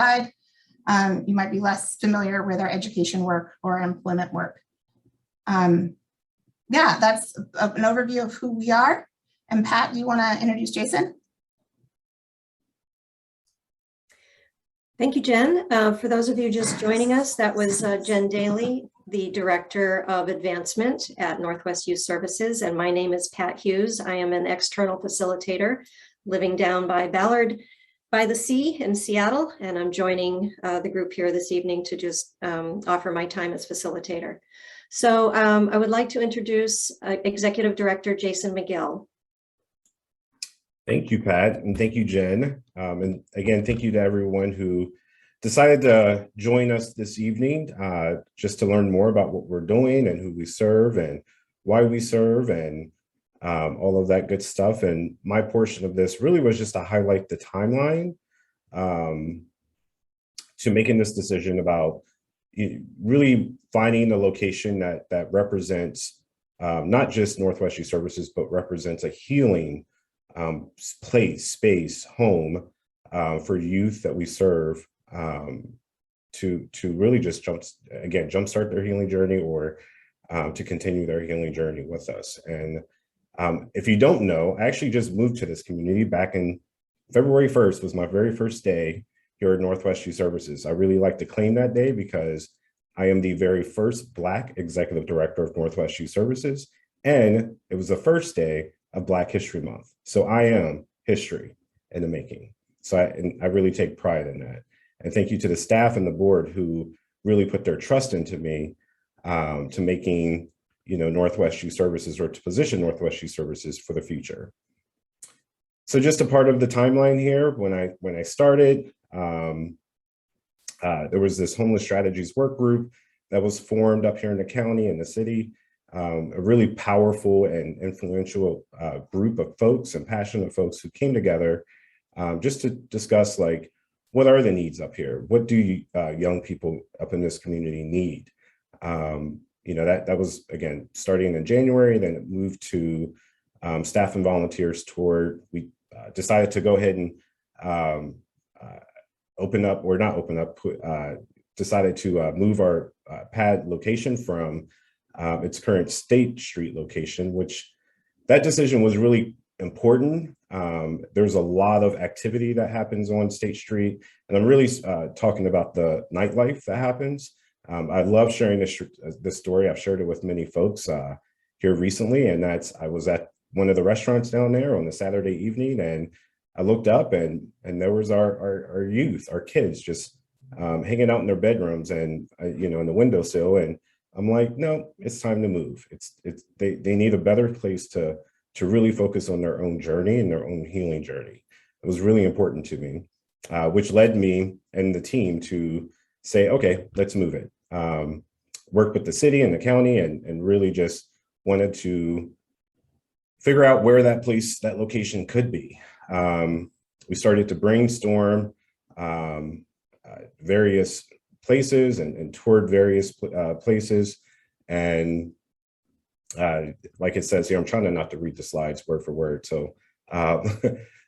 You might be less familiar with our education work or employment work. Yeah, that's an overview of who we are. And Pat, do you want to introduce Jason? Thank you, Jen. For those of you just joining us, that was Jen Daly, the Director of Advancement at Northwest Youth Services. And my name is Pat Hughes. I am an external facilitator living down by Ballard by the Sea in Seattle. And I'm joining the group here this evening to just offer my time as facilitator. So I would like to introduce Executive Director Jason McGill. Thank you, Pat, and thank you, Jen. And again, thank you to everyone who decided to join us this evening just to learn more about what we're doing and who we serve and why we serve and all of that good stuff. And my portion of this really was just to highlight the timeline to making this decision about really finding a location that represents not just Northwest Youth Services, but represents a healing place, space, home for youth that we serve to really just jumpstart their healing journey or to continue their healing journey with us. And if you don't know, I actually just moved to this community back in February 1st was my very first day here at Northwest Youth Services. I really like to claim that day because I am the very first Black Executive Director of Northwest Youth Services, and it was the first day of Black History Month. So I am history in the making. So I really take pride in that. And thank you to the staff and the board who really put their trust into me to making Northwest Youth Services or to position Northwest Youth Services for the future. So just a part of the timeline here, when I started, there was this homeless strategies work group that was formed up here in the county and the city. A really powerful and influential group of folks and passionate folks who came together just to discuss, like, what are the needs up here? What do young people up in this community need? That was, again, starting in January, then it moved to staff and volunteers tour. We decided to go ahead and decided to move our pad location from its current State Street location, which that decision was really important. There's a lot of activity that happens on State Street, and I'm really talking about the nightlife that happens. I love sharing this story. I've shared it with many folks here recently, and I was at one of the restaurants down there on a Saturday evening, and I looked up and there was our youth, our kids, just hanging out in their bedrooms and in the windowsill. And I'm like, no, it's time to move. They need a better place to really focus on their own journey and their own healing journey. It was really important to me, which led me and the team to say, okay, let's move it. Work with the city and the county and really just wanted to figure out where that location could be. We started to brainstorm various places and toured various places. And like it says here, I'm trying not to read the slides word for word. So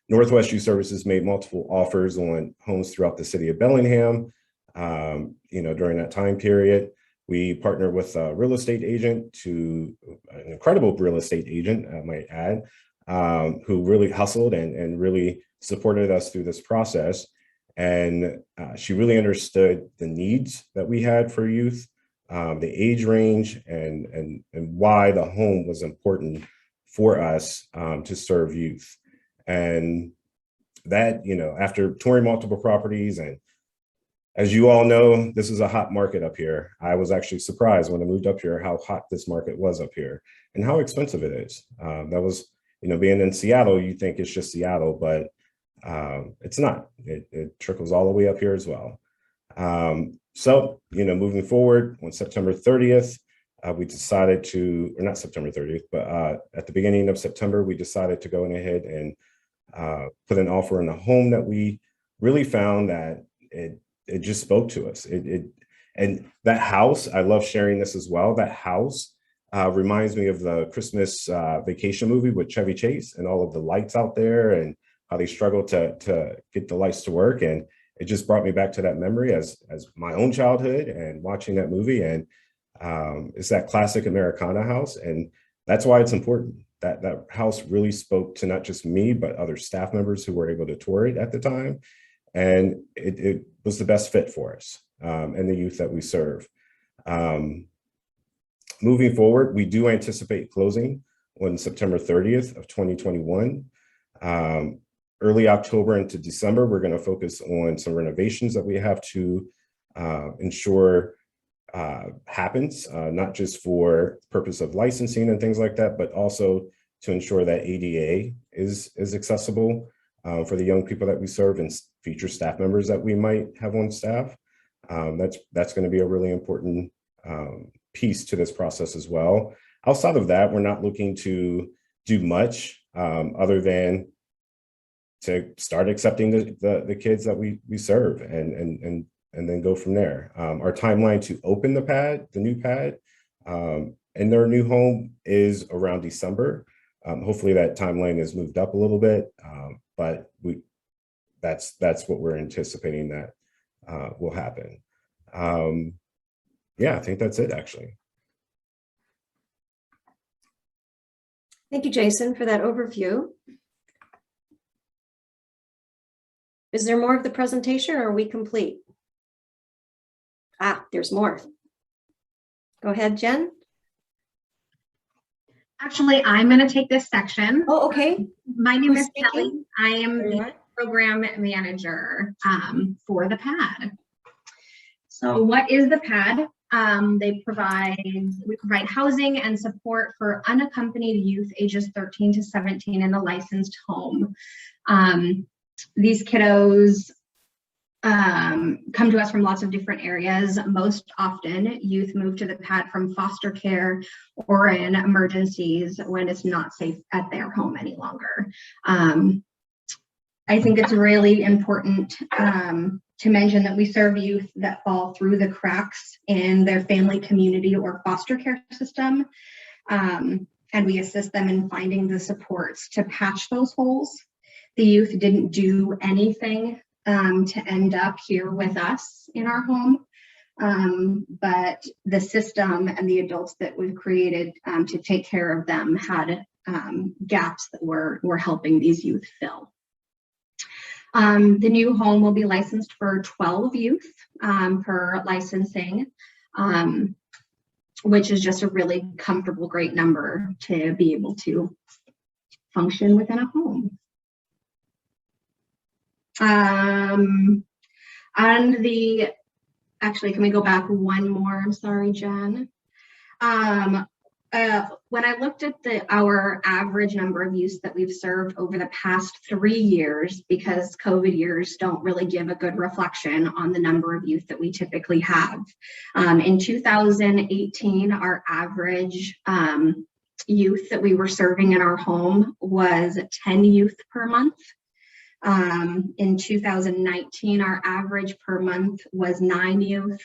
Northwest Youth Services made multiple offers on homes throughout the city of Bellingham. During that time period, we partnered with a real estate agent, an incredible real estate agent, I might add, who really hustled and really supported us through this process. And she really understood the needs that we had for youth, the age range, and why the home was important for us to serve youth. And that, after touring multiple properties, and as you all know, this is a hot market up here. I was actually surprised when I moved up here how hot this market was up here and how expensive it is. That was, being in Seattle, you think it's just Seattle, but it's not. It trickles all the way up here as well. So, moving forward on September 30th, we decided to, or not September 30th, but at the beginning of September, we decided to go ahead and put an offer in a home that we really found that it just spoke to us. And that house, I love sharing this as well. That house reminds me of the Christmas Vacation movie with Chevy Chase and all of the lights out there and how they struggle to get the lights to work. And it just brought me back to that memory as my own childhood and watching that movie. And it's that classic Americana house. And that's why it's important that that house really spoke to not just me, but other staff members who were able to tour it at the time. And it was the best fit for us and the youth that we serve. Moving forward, we do anticipate closing on September 30th of 2021. Early October into December, we're going to focus on some renovations that we have to ensure happens, not just for purpose of licensing and things like that, but also to ensure that ADA is accessible for the young people that we serve and future staff members that we might have on staff. That's going to be a really important piece to this process as well. Outside of that, we're not looking to do much other than to start accepting the kids that we serve and then go from there. Our timeline to open the new pad in their new home is around December. Hopefully that timeline is moved up a little bit, but that's what we're anticipating that will happen. Yeah, I think that's it actually. Thank you, Jason, for that overview. Is there more of the presentation or are we complete? Ah, there's more. Go ahead, Jen. Actually, I'm going to take this section. Oh, okay. My name is Who's Kelly. speaking? I am There you the are. program manager for the PAD. So what is the PAD? We provide housing and support for unaccompanied youth ages 13 to 17 in a licensed home. These kiddos come to us from lots of different areas. Most often, youth move to the PAD from foster care or in emergencies when it's not safe at their home any longer. I think it's really important to mention that we serve youth that fall through the cracks in their family, community, or foster care system. And we assist them in finding the supports to patch those holes. The youth didn't do anything to end up here with us in our home, but the system and the adults that we've created to take care of them had gaps that we're helping these youth fill. The new home will be licensed for 12 youth per licensing, which is just a really comfortable, great number to be able to function within a home. Actually, can we go back one more? I'm sorry, Jen. When I looked at our average number of youth that we've served over the past 3 years, because COVID years don't really give a good reflection on the number of youth that we typically have. In 2018, our average youth that we were serving in our home was 10 youth per month. In 2019, our average per month was 9 youth.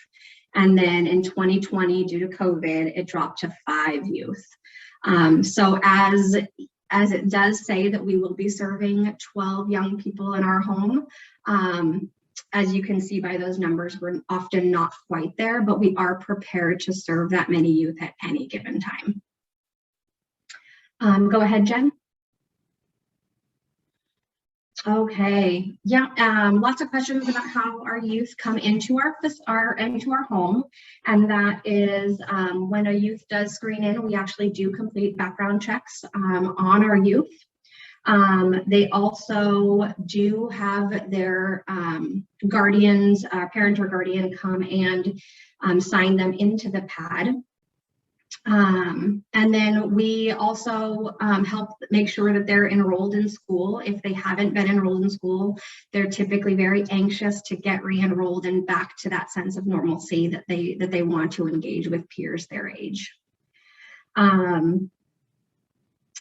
And then in 2020, due to COVID, it dropped to 5 youth. So as it does say that we will be serving 12 young people in our home, as you can see by those numbers, we're often not quite there, but we are prepared to serve that many youth at any given time. Go ahead, Jen. Okay, yeah, lots of questions about how our youth come into our home, and that is when a youth does screen in, we actually do complete background checks on our youth. They also do have their guardians, parent or guardian, come and sign them into the PAD. And then we also help make sure that they're enrolled in school. If they haven't been enrolled in school, they're typically very anxious to get re-enrolled and back to that sense of normalcy that they want to engage with peers their age.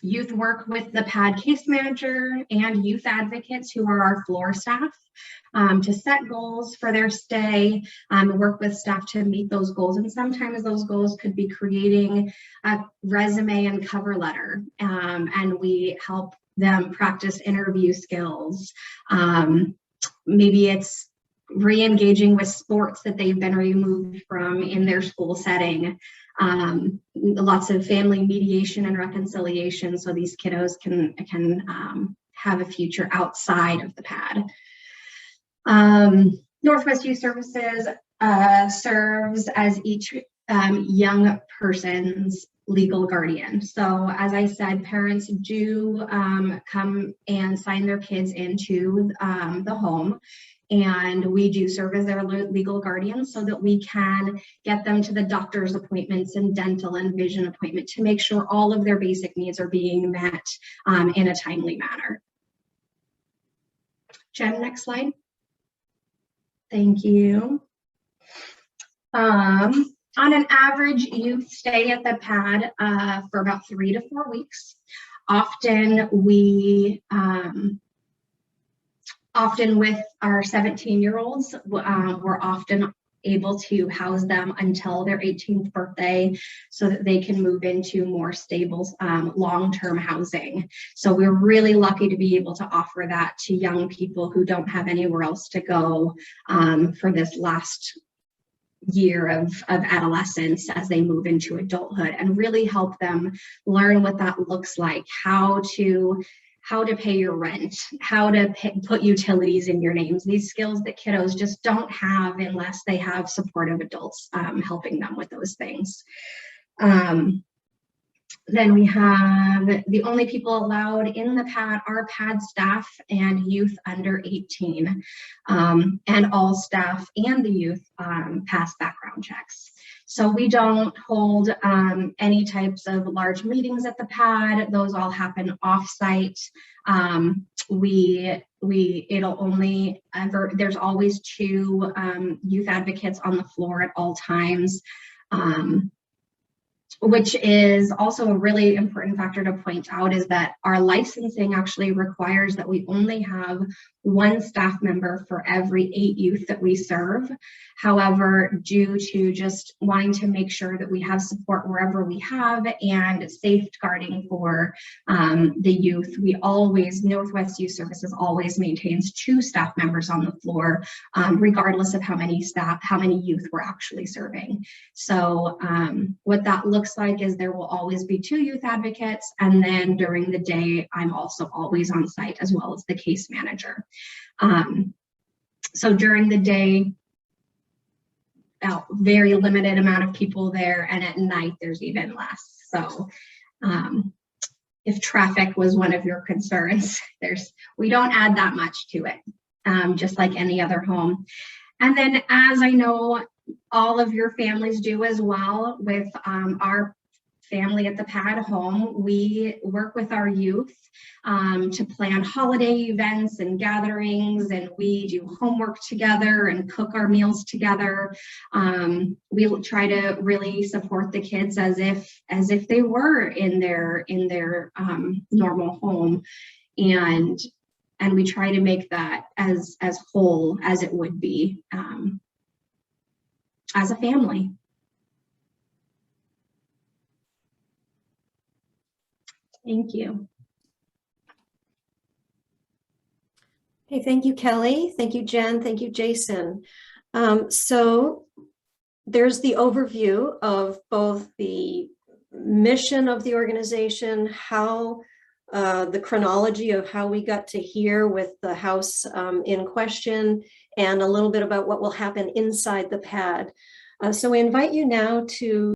Youth work with the PAD case manager and youth advocates, who are our floor staff, to set goals for their stay, work with staff to meet those goals. And sometimes those goals could be creating a resume and cover letter, and we help them practice interview skills. Maybe it's re-engaging with sports that they've been removed from in their school setting. Lots of family mediation and reconciliation so these kiddos can have a future outside of the PAD. Northwest Youth Services serves as each young person's legal guardian. So as I said, parents do come and sign their kids into the home, and we do serve as their legal guardians so that we can get them to the doctor's appointments and dental and vision appointment to make sure all of their basic needs are being met in a timely manner. Jen, next slide. Thank you. On an average, youth stay at the PAD for about 3 to 4 weeks. Often with our 17-year-olds, we're often able to house them until their 18th birthday so that they can move into more stable long-term housing. So we're really lucky to be able to offer that to young people who don't have anywhere else to go for this last year of adolescence as they move into adulthood, and really help them learn what that looks like, how to pay your rent, how to put utilities in your names, these skills that kiddos just don't have unless they have supportive adults helping them with those things. Then we have the only people allowed in the PAD are PAD staff and youth under 18, and all staff and the youth pass background checks. So we don't hold any types of large meetings at the PAD. Those all happen off-site. It'll only ever, there's always 2 youth advocates on the floor at all times. Which is also a really important factor to point out, is that our licensing actually requires that we only have 1 staff member for every 8 youth that we serve. However, due to just wanting to make sure that we have support wherever we have and safeguarding for the youth, Northwest Youth Services always maintains 2 staff members on the floor, regardless of how many youth we're actually serving. So what that looks like is there will always be 2 youth advocates, and then during the day, I'm also always on site as well as the case manager. So during the day, very limited amount of people there, and at night there's even less. So if traffic was one of your concerns, we don't add that much to it, just like any other home. And then, as I know all of your families do as well, with our family at the PAD home, we work with our youth to plan holiday events and gatherings, and we do homework together and cook our meals together. We will try to really support the kids as if they were in their normal home, and we try to make that as whole as it would be as a family. Thank you. Hey, thank you, Kelly. Thank you, Jen. Thank you, Jason. So there's the overview of both the mission of the organization, how the chronology of how we got to here with the house in question, and a little bit about what will happen inside the PAD. So we invite you now to